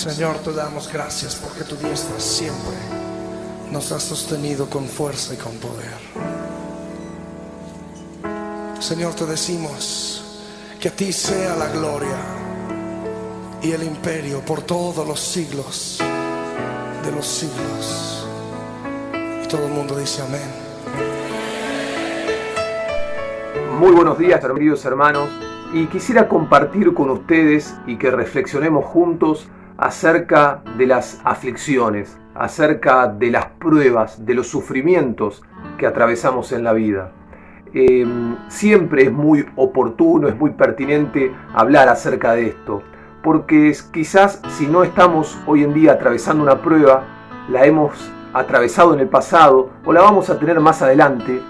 Señor, te damos gracias porque tu diestra siempre nos ha sostenido con fuerza y con poder. Señor, te decimos que a ti sea la gloria y el imperio por todos los siglos de los siglos. Y todo el mundo dice amén. Muy buenos días, queridos hermanos, y quisiera compartir con ustedes y que reflexionemos juntos acerca de las aflicciones, acerca de las pruebas, de los sufrimientos que atravesamos en la vida. Siempre es muy oportuno, es muy pertinente hablar acerca de esto, porque quizás si no estamos hoy en día atravesando una prueba, la hemos atravesado en el pasado o la vamos a tener más adelante,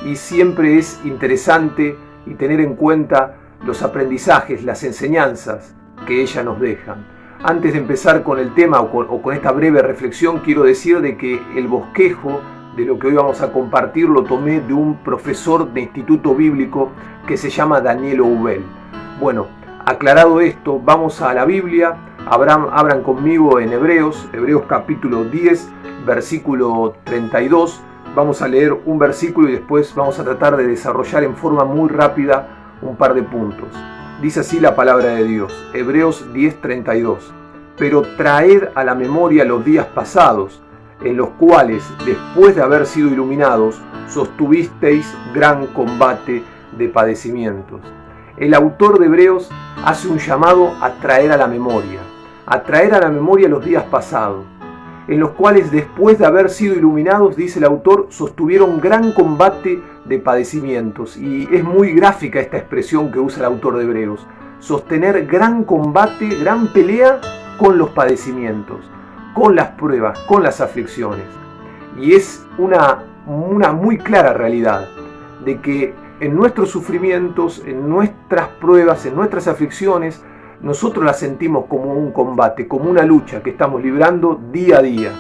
y siempre es interesante y tener en cuenta los aprendizajes, las enseñanzas que ella nos dejan. Antes de empezar con el tema o con esta breve reflexión, quiero decir de que el bosquejo de lo que hoy vamos a compartir lo tomé de un profesor de instituto bíblico que se llama Daniel Oubel. Bueno, aclarado esto, vamos a la Biblia. Abran conmigo en Hebreos capítulo 10, versículo 32. Vamos a leer un versículo y después vamos a tratar de desarrollar en forma muy rápida un par de puntos. Dice así la palabra de Dios, Hebreos 10:32. Pero traed a la memoria los días pasados, en los cuales, después de haber sido iluminados, sostuvisteis gran combate de padecimientos. El autor de Hebreos hace un llamado a traer a la memoria los días pasados, en los cuales, después de haber sido iluminados, dice el autor, sostuvieron gran combate de padecimientos. Y es muy gráfica esta expresión que usa el autor de Hebreos. Sostener gran combate, gran pelea con los padecimientos, con las pruebas, con las aflicciones. Y es una muy clara realidad de que en nuestros sufrimientos, en nuestras pruebas, en nuestras aflicciones, nosotros las sentimos como un combate, como una lucha que estamos librando día a día.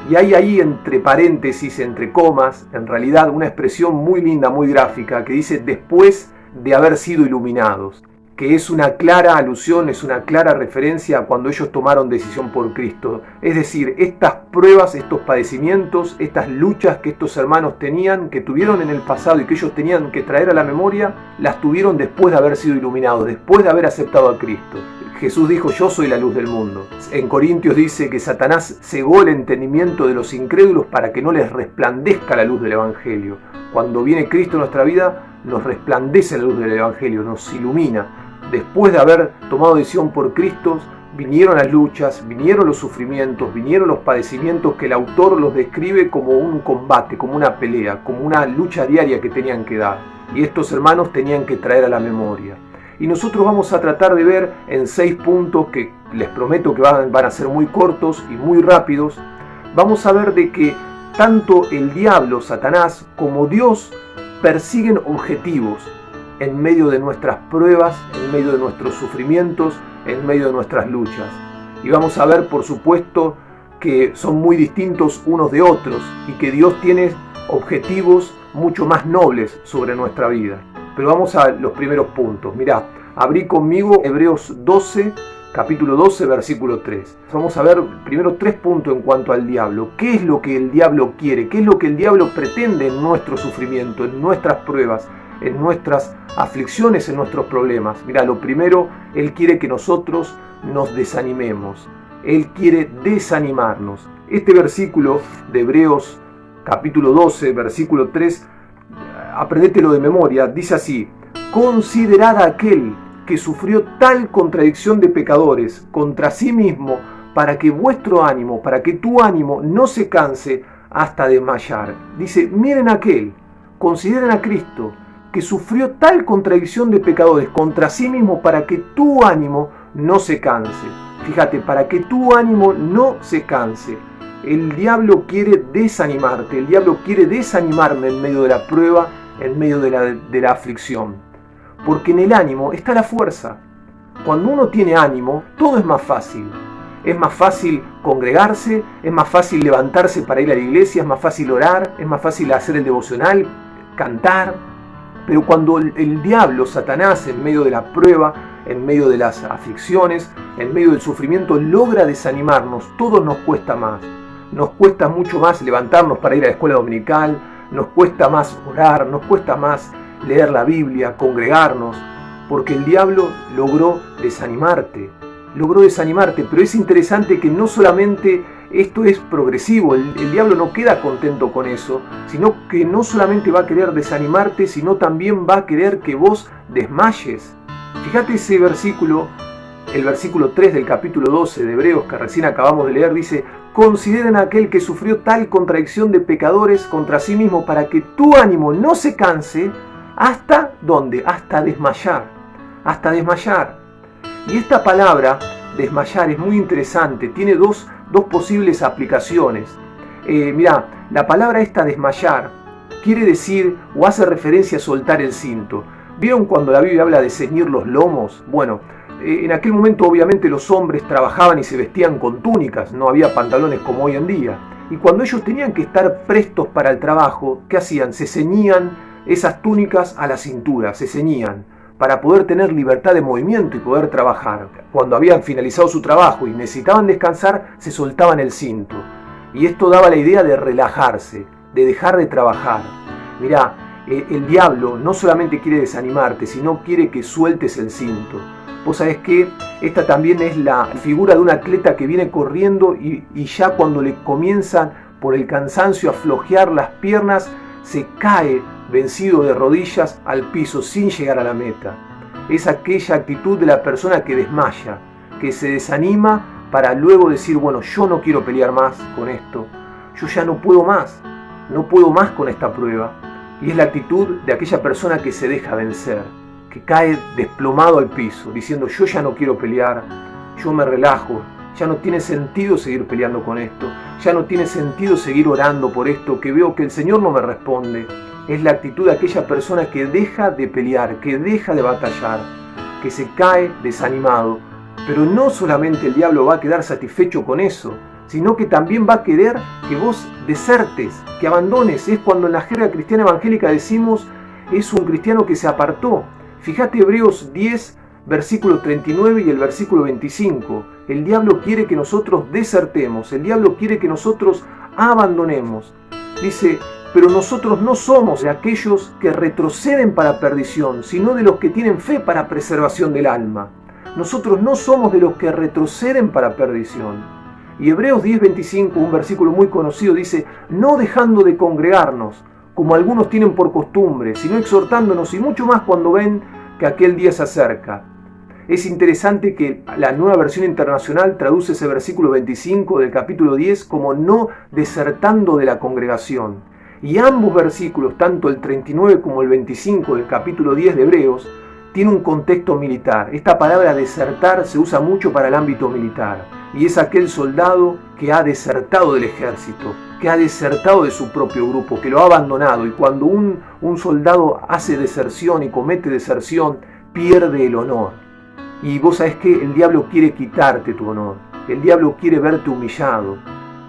Y hay ahí entre paréntesis, entre comas, en realidad una expresión muy linda, muy gráfica, que dice después de haber sido iluminados, que es una clara alusión, es una clara referencia a cuando ellos tomaron decisión por Cristo. Es decir, estas pruebas, estos padecimientos, estas luchas que estos hermanos tenían, que tuvieron en el pasado y que ellos tenían que traer a la memoria, las tuvieron después de haber sido iluminados, después de haber aceptado a Cristo. Jesús dijo, yo soy la luz del mundo. En Corintios dice que Satanás cegó el entendimiento de los incrédulos para que no les resplandezca la luz del Evangelio. Cuando viene Cristo en nuestra vida, nos resplandece la luz del Evangelio, nos ilumina. Después de haber tomado decisión por Cristo, vinieron las luchas, vinieron los sufrimientos, vinieron los padecimientos que el autor los describe como un combate, como una pelea, como una lucha diaria que tenían que dar. Y estos hermanos tenían que traer a la memoria. Y nosotros vamos a tratar de ver en 6 puntos que les prometo que van a ser muy cortos y muy rápidos. Vamos a ver de que tanto el diablo, Satanás, como Dios persiguen objetivos en medio de nuestras pruebas, en medio de nuestros sufrimientos, en medio de nuestras luchas. Y vamos a ver, por supuesto, que son muy distintos unos de otros y que Dios tiene objetivos mucho más nobles sobre nuestra vida. Pero vamos a los primeros puntos. Mirá, abrí conmigo Hebreos 12, capítulo 12, versículo 3. Vamos a ver primero 3 puntos en cuanto al diablo. ¿Qué es lo que el diablo quiere? ¿Qué es lo que el diablo pretende en nuestro sufrimiento, en nuestras pruebas, en nuestras aflicciones, en nuestros problemas? Mirá, lo primero, él quiere que nosotros nos desanimemos. Él quiere desanimarnos. Este versículo de Hebreos, capítulo 12, versículo 3, aprendételo de memoria, dice así: considerad a aquel que sufrió tal contradicción de pecadores contra sí mismo, para que vuestro ánimo, para que tu ánimo no se canse hasta desmayar. Dice, miren a aquel, consideren a Cristo, que sufrió tal contradicción de pecadores contra sí mismo, para que tu ánimo no se canse. Fíjate, para que tu ánimo no se canse. El diablo quiere desanimarte, el diablo quiere desanimarme en medio de la prueba, en medio de la aflicción. Porque en el ánimo está la fuerza. Cuando uno tiene ánimo, todo es más fácil. Es más fácil congregarse, es más fácil levantarse para ir a la iglesia, es más fácil orar, es más fácil hacer el devocional, cantar. Pero cuando el diablo, Satanás, en medio de la prueba, en medio de las aflicciones, en medio del sufrimiento, logra desanimarnos. Todo nos cuesta más. Nos cuesta mucho más levantarnos para ir a la escuela dominical, nos cuesta más orar, nos cuesta más leer la Biblia, congregarnos, porque el diablo logró desanimarte, pero es interesante que no solamente esto es progresivo, el diablo no queda contento con eso, sino que no solamente va a querer desanimarte, sino también va a querer que vos desmayes. Fíjate ese versículo, el versículo 3 del capítulo 12 de Hebreos que recién acabamos de leer, dice: consideren a aquel que sufrió tal contradicción de pecadores contra sí mismo para que tu ánimo no se canse. ¿Hasta dónde? Hasta desmayar. Hasta desmayar. Y esta palabra, desmayar, es muy interesante. Tiene dos posibles aplicaciones. Mirá, la palabra esta, desmayar, quiere decir o hace referencia a soltar el cinto. ¿Vieron cuando la Biblia habla de ceñir los lomos? Bueno, en aquel momento obviamente los hombres trabajaban y se vestían con túnicas, no había pantalones como hoy en día. Y cuando ellos tenían que estar prestos para el trabajo, ¿qué hacían? Se ceñían esas túnicas a la cintura, se ceñían para poder tener libertad de movimiento y poder trabajar. Cuando habían finalizado su trabajo y necesitaban descansar, se soltaban el cinto. Y esto daba la idea de relajarse, de dejar de trabajar. Mirá, el diablo no solamente quiere desanimarte, sino quiere que sueltes el cinto. Vos sabés que esta también es la figura de un atleta que viene corriendo y ya cuando le comienzan por el cansancio a flojear las piernas, se cae vencido de rodillas al piso sin llegar a la meta. Es aquella actitud de la persona que desmaya, que se desanima para luego decir: bueno, yo no quiero pelear más con esto, yo ya no puedo más con esta prueba. Y es la actitud de aquella persona que se deja vencer, que cae desplomado al piso, diciendo: yo ya no quiero pelear, yo me relajo, ya no tiene sentido seguir peleando con esto, ya no tiene sentido seguir orando por esto, que veo que el Señor no me responde. Es la actitud de aquella persona que deja de pelear, que deja de batallar, que se cae desanimado. Pero no solamente el diablo va a quedar satisfecho con eso, sino que también va a querer que vos desertes, que abandones. Es cuando en la jerga cristiana evangélica decimos: es un cristiano que se apartó. Fíjate Hebreos 10, versículo 39 y el versículo 25. El diablo quiere que nosotros desertemos, el diablo quiere que nosotros abandonemos. Dice: pero nosotros no somos de aquellos que retroceden para perdición, sino de los que tienen fe para preservación del alma. Nosotros no somos de los que retroceden para perdición. Y Hebreos 10:25, un versículo muy conocido, dice: no dejando de congregarnos, como algunos tienen por costumbre, sino exhortándonos, y mucho más cuando ven que aquel día se acerca. Es interesante que la Nueva Versión Internacional traduce ese versículo 25 del capítulo 10 como no desertando de la congregación. Y ambos versículos, tanto el 39 como el 25 del capítulo 10 de Hebreos, tienen un contexto militar. Esta palabra desertar se usa mucho para el ámbito militar. Y es aquel soldado que ha desertado del ejército, que ha desertado de su propio grupo, que lo ha abandonado. Y cuando un soldado hace deserción y comete deserción, pierde el honor. Y vos sabés que el diablo quiere quitarte tu honor. El diablo quiere verte humillado.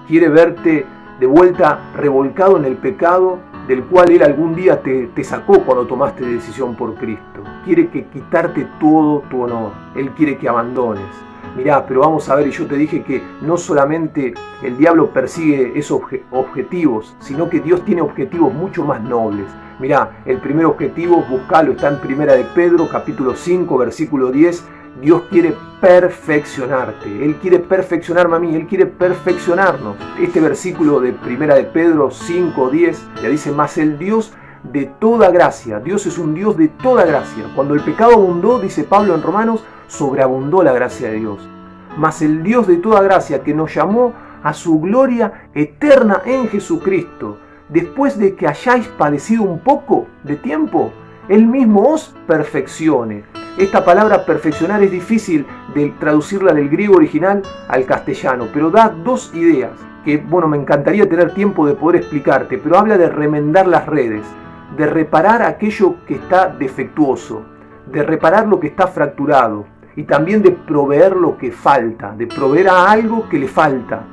Quiere verte de vuelta revolcado en el pecado del cual Él algún día te sacó cuando tomaste decisión por Cristo. Quiere quitarte todo tu honor. Él quiere que abandones. Mirá, pero vamos a ver, y yo te dije que no solamente el diablo persigue esos objetivos, sino que Dios tiene objetivos mucho más nobles. Mirá, el primer objetivo, buscalo, está en Primera de Pedro, capítulo 5, versículo 10. Dios quiere perfeccionarte. Él quiere perfeccionarme a mí. Él quiere perfeccionarnos. Este versículo de Primera de Pedro 5:10 ya dice: más el Dios de toda gracia. Dios es un Dios de toda gracia. Cuando el pecado abundó, dice Pablo en Romanos, sobreabundó la gracia de Dios. Mas el Dios de toda gracia, que nos llamó a su gloria eterna en Jesucristo, después de que hayáis padecido un poco de tiempo, Él mismo os perfeccione. Esta palabra perfeccionar es difícil de traducirla del griego original al castellano, pero da dos ideas que, bueno, me encantaría tener tiempo de poder explicarte, pero habla de remendar las redes, de reparar aquello que está defectuoso, de reparar lo que está fracturado y también de proveer lo que falta, de proveer a algo que le falta.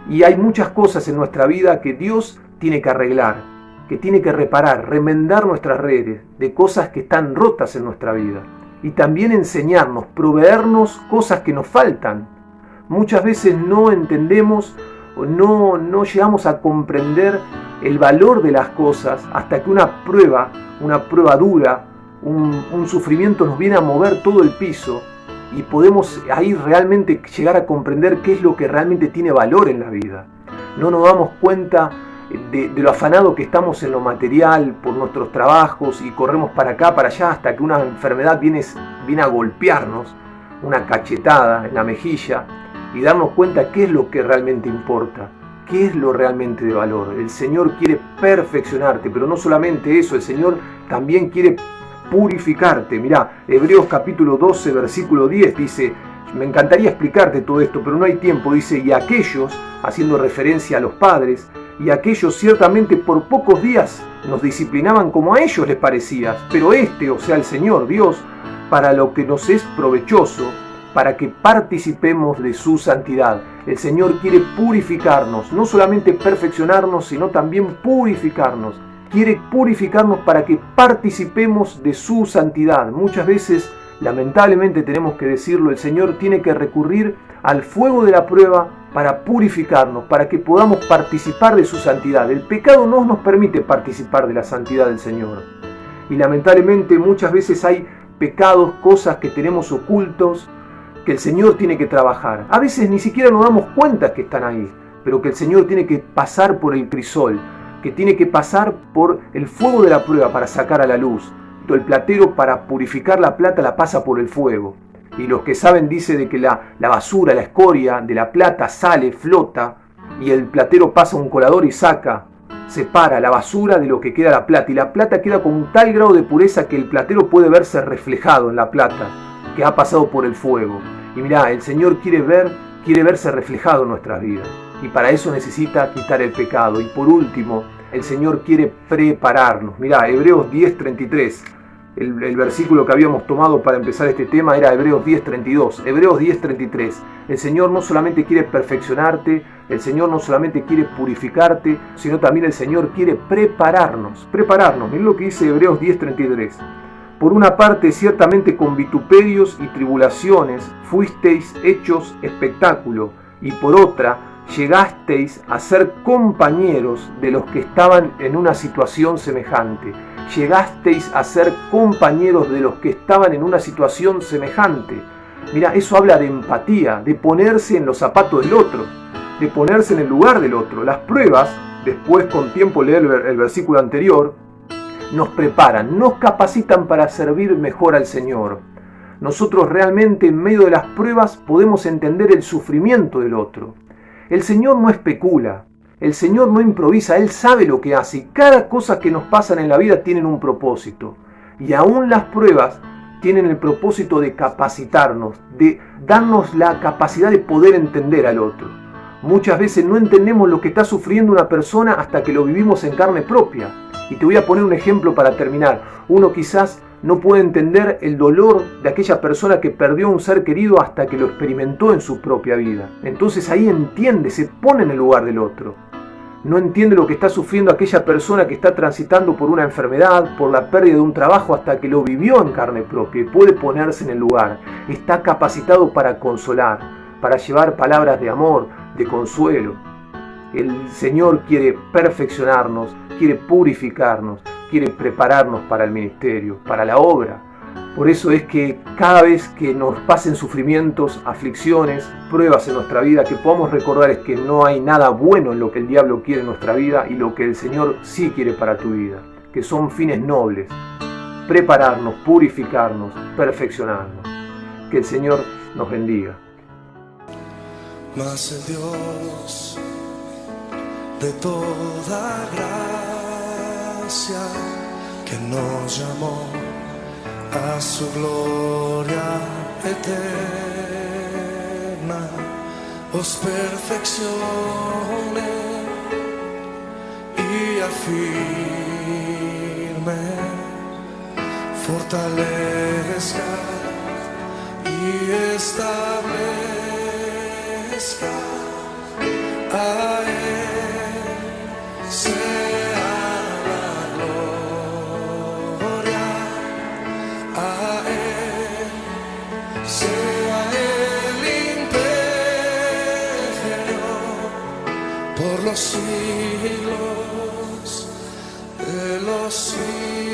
Y hay muchas cosas en nuestra vida que Dios tiene que arreglar, que tiene que reparar, remendar nuestras redes de cosas que están rotas en nuestra vida. y también enseñarnos, proveernos cosas que nos faltan. Muchas veces no entendemos o no llegamos a comprender el valor de las cosas hasta que una prueba dura, un sufrimiento nos viene a mover todo el piso y podemos ahí realmente llegar a comprender qué es lo que realmente tiene valor en la vida. No nos damos cuenta de lo afanado que estamos en lo material por nuestros trabajos y corremos para acá, para allá, hasta que una enfermedad viene a golpearnos, una cachetada en la mejilla, y darnos cuenta qué es lo que realmente importa, qué es lo realmente de valor. El Señor quiere perfeccionarte, pero no solamente eso, el Señor también quiere purificarte. Mirá, Hebreos capítulo 12, versículo 10 dice, me encantaría explicarte todo esto, pero no hay tiempo, dice, y aquellos, haciendo referencia a los padres, y aquellos ciertamente por pocos días nos disciplinaban como a ellos les parecía, pero o sea el Señor, Dios, para lo que nos es provechoso, para que participemos de su santidad. El Señor quiere purificarnos, no solamente perfeccionarnos, sino también purificarnos. Quiere purificarnos para que participemos de su santidad. Muchas veces, lamentablemente tenemos que decirlo, el Señor tiene que recurrir al fuego de la prueba para purificarnos, para que podamos participar de su santidad. El pecado no nos permite participar de la santidad del Señor. Y lamentablemente muchas veces hay pecados, cosas que tenemos ocultos, que el Señor tiene que trabajar. A veces ni siquiera nos damos cuenta que están ahí, pero que el Señor tiene que pasar por el crisol, que tiene que pasar por el fuego de la prueba para sacar a la luz. El platero para purificar la plata la pasa por el fuego. Y los que saben dice de que la basura, la escoria de la plata sale, flota, y el platero pasa un colador y separa la basura de lo que queda la plata. Y la plata queda con un tal grado de pureza que el platero puede verse reflejado en la plata que ha pasado por el fuego. Y mirá, el Señor quiere verse reflejado en nuestras vidas. Y para eso necesita quitar el pecado. Y por último, el Señor quiere prepararnos. Mirá, Hebreos 10:33. El versículo que habíamos tomado para empezar este tema era Hebreos 10:32. Hebreos 10:33. El Señor no solamente quiere perfeccionarte, el Señor no solamente quiere purificarte, sino también el Señor quiere prepararnos. Miren lo que dice Hebreos 10:33. Por una parte, ciertamente con vituperios y tribulaciones fuisteis hechos espectáculo, y por otra, llegasteis a ser compañeros de los que estaban en una situación semejante. Llegasteis a ser compañeros de los que estaban en una situación semejante. Mira, eso habla de empatía, de ponerse en los zapatos del otro, de ponerse en el lugar del otro. Las pruebas, después con tiempo leer el versículo anterior, nos preparan, nos capacitan para servir mejor al Señor. Nosotros realmente en medio de las pruebas podemos entender el sufrimiento del otro. El Señor no especula, el Señor no improvisa, Él sabe lo que hace y cada cosa que nos pasan en la vida tienen un propósito. Y aún las pruebas tienen el propósito de capacitarnos, de darnos la capacidad de poder entender al otro. Muchas veces no entendemos lo que está sufriendo una persona hasta que lo vivimos en carne propia. Y te voy a poner un ejemplo para terminar. Uno quizás no puede entender el dolor de aquella persona que perdió a un ser querido hasta que lo experimentó en su propia vida. Entonces ahí entiende, se pone en el lugar del otro. No entiende lo que está sufriendo aquella persona que está transitando por una enfermedad, por la pérdida de un trabajo, hasta que lo vivió en carne propia y puede ponerse en el lugar. Está capacitado para consolar, para llevar palabras de amor, de consuelo. El Señor quiere perfeccionarnos, quiere purificarnos, quiere prepararnos para el ministerio, para la obra. Por eso es que cada vez que nos pasen sufrimientos, aflicciones, pruebas en nuestra vida, que podamos recordar es que no hay nada bueno en lo que el diablo quiere en nuestra vida y lo que el Señor sí quiere para tu vida, que son fines nobles, prepararnos, purificarnos, perfeccionarnos. Que el Señor nos bendiga. Mas el Dios de toda gracia que nos llamó a su gloria eterna, os perfeccione y afirme, fortalezca y establezca. A Él sea la gloria, a Él por los siglos de los siglos.